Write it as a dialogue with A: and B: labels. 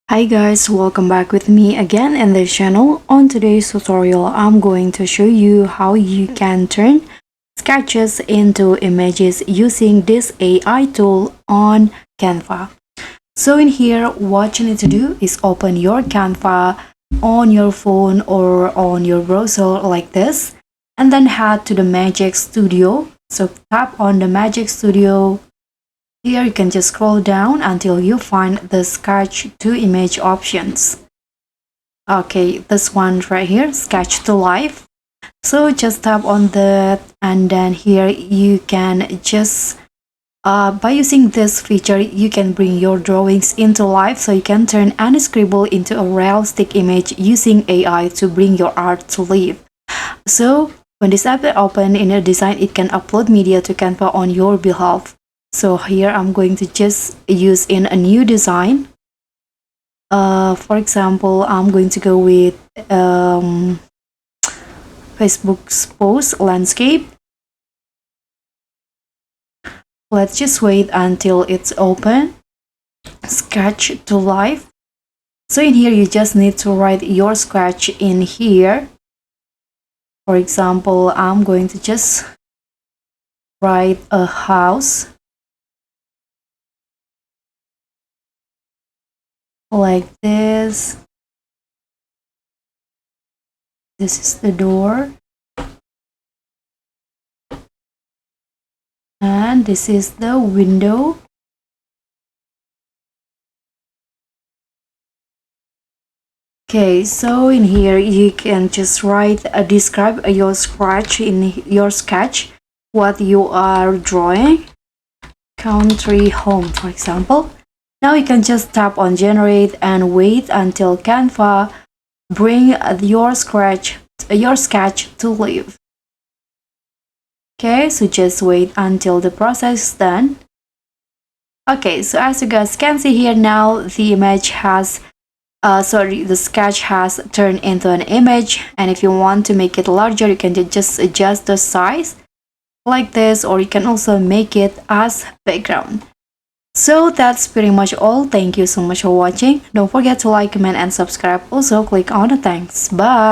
A: Hi guys, welcome back with me again in this channel. On today's tutorial, I'm going to show you how you can turn sketches into images using this AI tool on Canva. So in here, what you need to do is open your Canva on your phone or on your browser like this, and then head to the Magic Studio. So tap on the Magic Studio. Here you can just scroll down until you find the sketch to image options. Okay, this one right here, sketch to life. So just tap on that, and then here you can just by using this feature you can bring your drawings into life, so you can turn any scribble into a realistic image using AI to bring your art to life. So when this app is open in a design, it can upload media to Canva on your behalf. So here I'm going to just use in a new design. For example, I'm going to go with Facebook's post landscape. Let's just wait until it's open. Sketch to life. So in here you just need to write your sketch in here. For example, I'm going to just write a house like this. This is the door, and this is the window. Okay, so in here you can just write describe your sketch in your sketch, what you are drawing. Country home, for example. Now you can just tap on generate and wait until Canva bring your sketch to life. Okay, so just wait until the process is done. Okay, so as you guys can see here now, the image has the sketch has turned into an image, and if you want to make it larger, you can just adjust the size like this, or you can also make it as background. So that's pretty much all. Thank you so much for watching. Don't forget to like, comment, and subscribe. Also click on the thanks. Bye.